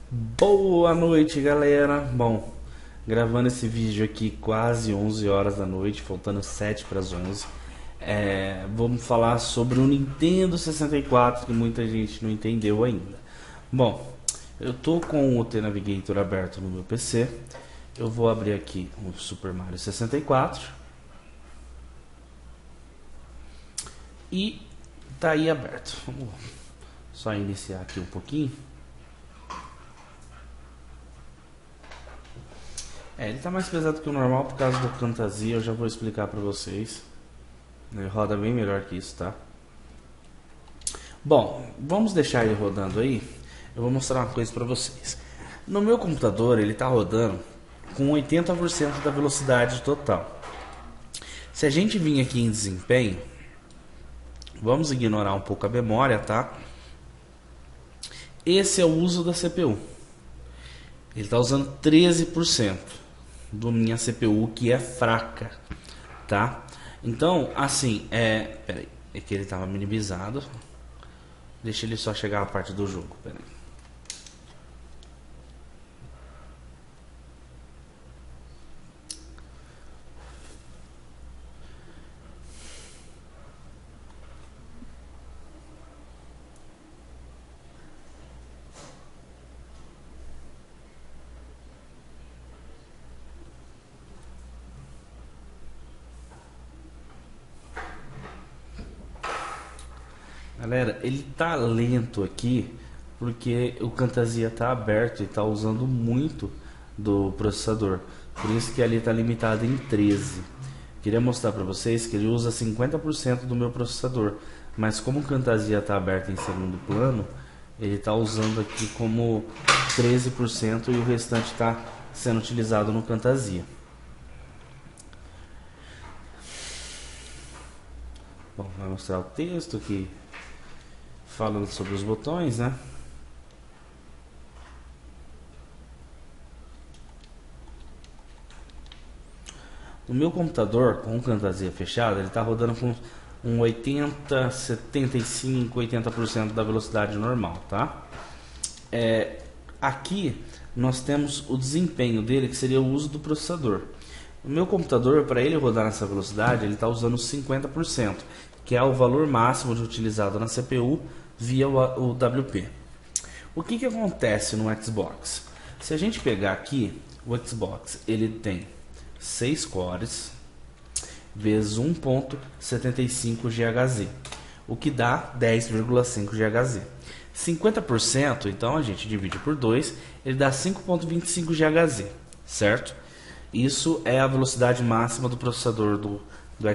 Boa noite, galera. Bom, gravando esse vídeo aqui quase 11 horas da noite, faltando 7 para as 11. Vamos falar sobre o Nintendo 64 que muita gente não entendeu ainda. Bom, eu tô com o T-Navigator aberto no meu PC. Eu vou abrir aqui o Super Mario 64 e tá aí aberto. Vamos só iniciar aqui um pouquinho. Ele tá mais pesado que o normal por causa da fantasia, eu já vou explicar pra vocês. Ele roda bem melhor que isso, tá? Bom, vamos deixar ele rodando aí. Eu vou mostrar uma coisa pra vocês. No meu computador ele tá rodando com 80% da velocidade total. Se a gente vir aqui em desempenho, vamos ignorar um pouco a memória, tá? Esse é o uso da CPU. Ele está usando 13% da minha CPU, que é fraca, tá? Então, assim, peraí, é que ele estava minimizado. Deixa ele só chegar a parte do jogo, peraí. Galera, ele tá lento aqui porque o Camtasia tá aberto e tá usando muito do processador. Por isso que ali tá limitado em 13. Queria mostrar para vocês que ele usa 50% do meu processador, mas como o Camtasia tá aberto em segundo plano, ele tá usando aqui como 13% e o restante está sendo utilizado no Camtasia. Bom, vai mostrar o texto aqui falando sobre os botões, né? No meu computador, com o Camtasia fechado, ele está rodando com um 80, 75, 80% da velocidade normal, tá? Aqui nós temos o desempenho dele, que seria o uso do processador. No meu computador, para ele rodar nessa velocidade, ele está usando 50%, que é o valor máximo de utilizado na CPU via o WP. O que acontece no Xbox? Se a gente pegar aqui, o Xbox ele tem 6 cores vezes 1.75 GHz, o que dá 10,5 GHz. 50%, então a gente divide por 2, ele dá 5.25 GHz, certo? Isso é a velocidade máxima do processador do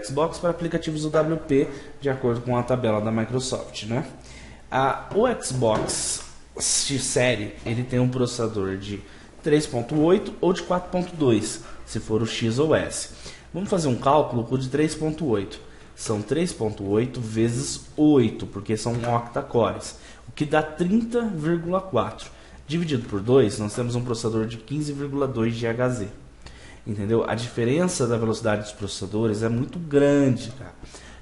Xbox para aplicativos do WP, de acordo com a tabela da Microsoft, né? O Xbox X Series, ele tem um processador de 3.8 ou de 4.2, se for o X ou S. Vamos fazer um cálculo com o de 3.8. São 3.8 vezes 8, porque são octa-cores, o que dá 30,4. Dividido por 2, nós temos um processador de 15,2 GHz. Entendeu? A diferença da velocidade dos processadores é muito grande, cara.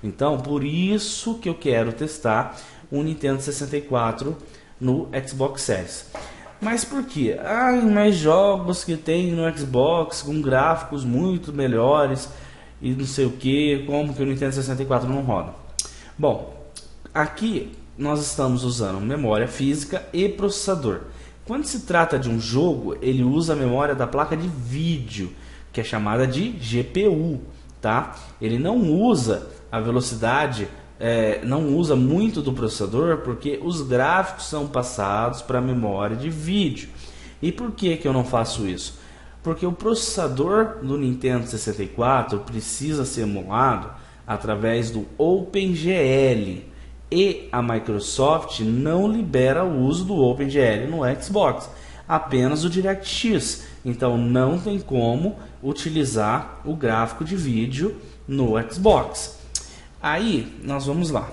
Então, por isso que eu quero testar o Nintendo 64 no Xbox Series. Mas por quê? Mais jogos que tem no Xbox com gráficos muito melhores e não sei o que, como que o Nintendo 64 não roda? Bom, aqui nós estamos usando memória física e processador. Quando se trata de um jogo, ele usa a memória da placa de vídeo, que é chamada de GPU, tá? Ele não usa a velocidade, não usa muito do processador, porque os gráficos são passados para a memória de vídeo. E por que eu não faço isso? Porque o processador do Nintendo 64 precisa ser emulado através do OpenGL, e a Microsoft não libera o uso do OpenGL no Xbox, apenas o DirectX. Então não tem como utilizar o gráfico de vídeo no Xbox. Aí nós vamos lá.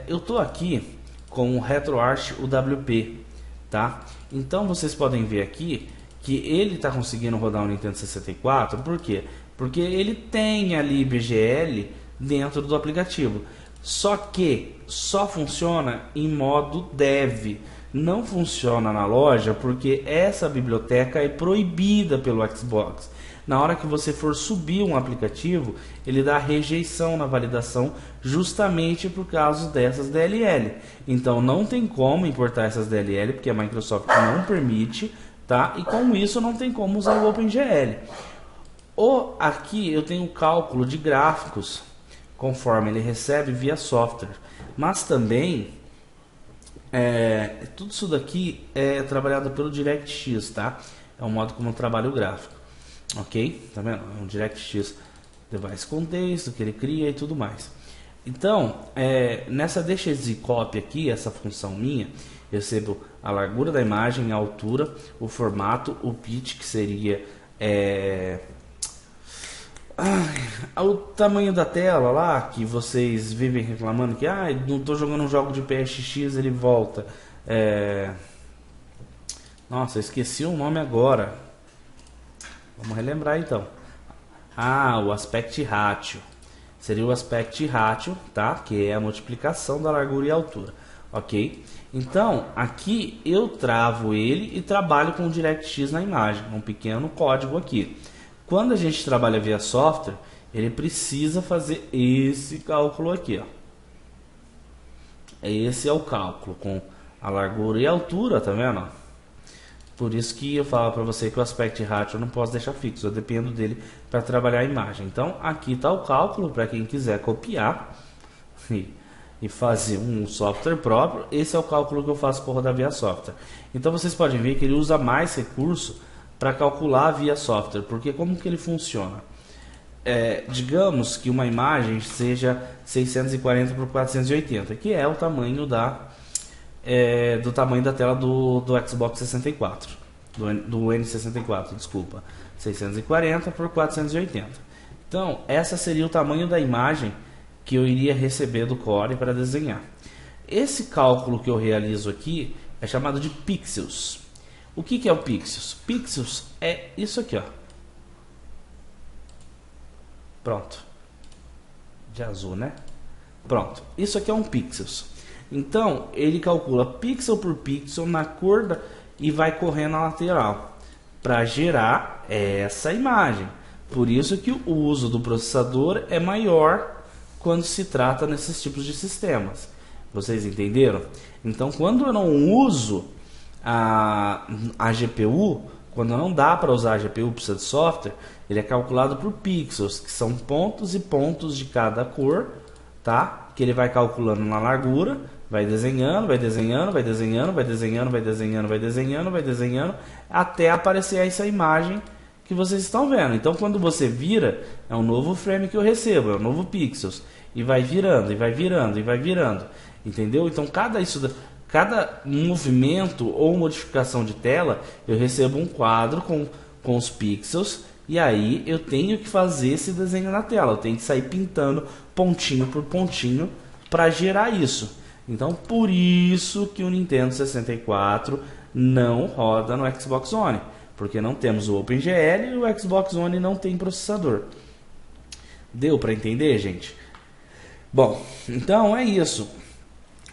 Eu estou aqui com o RetroArch UWP, tá? Então vocês podem ver aqui que ele está conseguindo rodar o Nintendo 64. Por quê? Porque ele tem ali BGL dentro do aplicativo. Só que só funciona em modo dev. não funciona na loja porque essa biblioteca é proibida pelo Xbox. Na hora que você for subir um aplicativo, ele dá rejeição na validação justamente por causa dessas DLL. Então não tem como importar essas DLL porque a Microsoft não permite, tá? E com isso não tem como usar o OpenGL. Aqui eu tenho o cálculo de gráficos conforme ele recebe via software, mas também tudo isso daqui é trabalhado pelo DirectX, tá? É o modo como eu trabalho o gráfico, ok? Tá vendo? É um DirectX Device Contexto que ele cria e tudo mais. Então, nessa DXZ Copy aqui, essa função minha, eu recebo a largura da imagem, a altura, o formato, o pitch, que seria o tamanho da tela lá, que vocês vivem reclamando que não estou jogando um jogo de PSX, ele volta. Nossa, esqueci o nome agora. Vamos relembrar então. O Aspect Ratio. Seria o Aspect Ratio, tá? Que é a multiplicação da largura e altura. Ok? Então, aqui eu travo ele e trabalho com o DirectX na imagem. Um pequeno código aqui. Quando a gente trabalha via software, ele precisa fazer esse cálculo aqui, ó. Esse é o cálculo com a largura e a altura, tá vendo? Por isso que eu falo para você que o Aspect Ratio eu não posso deixar fixo, eu dependo dele para trabalhar a imagem. Então, aqui está o cálculo para quem quiser copiar e fazer um software próprio. Esse é o cálculo que eu faço por rodar via software. Então, vocês podem ver que ele usa mais recurso para calcular via software, porque como que ele funciona? Digamos que uma imagem seja 640 por 480, que é o tamanho do tamanho da tela do Xbox 64, do N64, desculpa, 640 por 480. Então, essa seria o tamanho da imagem que eu iria receber do Core para desenhar. Esse cálculo que eu realizo aqui é chamado de pixels. O que é o pixels? Pixels é isso aqui, ó. Pronto. De azul, né? Pronto. Isso aqui é um pixels. Então, ele calcula pixel por pixel na cor e vai correndo na lateral para gerar essa imagem. Por isso que o uso do processador é maior quando se trata nesses tipos de sistemas. Vocês entenderam? Então, quando eu não uso a GPU, quando não dá para usar a GPU, precisa de software, ele é calculado por pixels, que são pontos e pontos de cada cor, tá? Que ele vai calculando na largura, vai desenhando, vai desenhando, vai desenhando, vai desenhando, vai desenhando, vai desenhando, vai desenhando, até aparecer essa imagem que vocês estão vendo. Então, quando você vira, é um novo frame que eu recebo, é um novo pixels, e vai virando, e vai virando, e vai virando, entendeu? Então, cada movimento ou modificação de tela, eu recebo um quadro com os pixels, e aí eu tenho que fazer esse desenho na tela, eu tenho que sair pintando pontinho por pontinho para gerar isso. Então, por isso que o Nintendo 64 não roda no Xbox One, porque não temos o OpenGL e o Xbox One não tem processador. Deu para entender, gente? Bom, então é isso.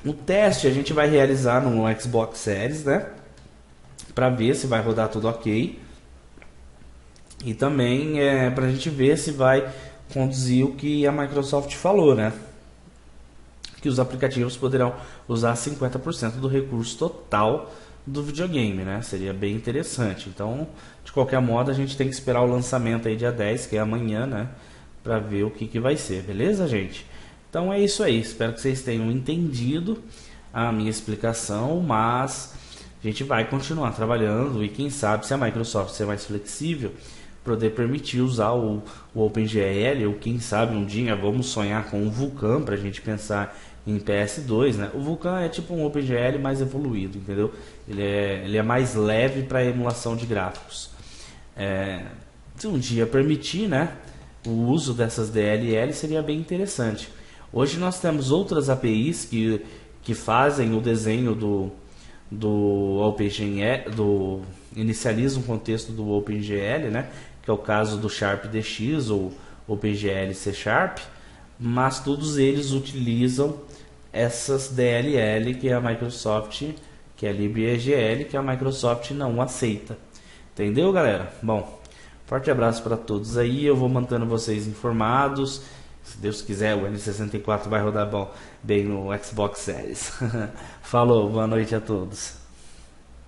O teste a gente vai realizar no Xbox Series, né? Para ver se vai rodar tudo ok. E também para a gente ver se vai conduzir o que a Microsoft falou, né? Que os aplicativos poderão usar 50% do recurso total do videogame, né? Seria bem interessante. Então, de qualquer modo, a gente tem que esperar o lançamento aí dia 10, que é amanhã, né? Para ver o que vai ser, beleza, gente? Então é isso aí. Espero que vocês tenham entendido a minha explicação, mas a gente vai continuar trabalhando e quem sabe se a Microsoft ser mais flexível, poder permitir usar o OpenGL, ou quem sabe um dia vamos sonhar com o Vulkan para a gente pensar em PS2, né? O Vulkan é tipo um OpenGL mais evoluído, entendeu? Ele é mais leve para emulação de gráficos. Se um dia permitir, né, o uso dessas DLL seria bem interessante. Hoje nós temos outras APIs que fazem o desenho do OpenGL, inicializa um contexto do OpenGL, né, que é o caso do SharpDX ou OpenGL C Sharp, mas todos eles utilizam essas DLL que a Microsoft que é libgl, que a Microsoft não aceita. Entendeu, galera? Bom, forte abraço para todos aí, eu vou mantendo vocês informados. Se Deus quiser, o N64 vai rodar bem no Xbox Series. Falou, boa noite a todos.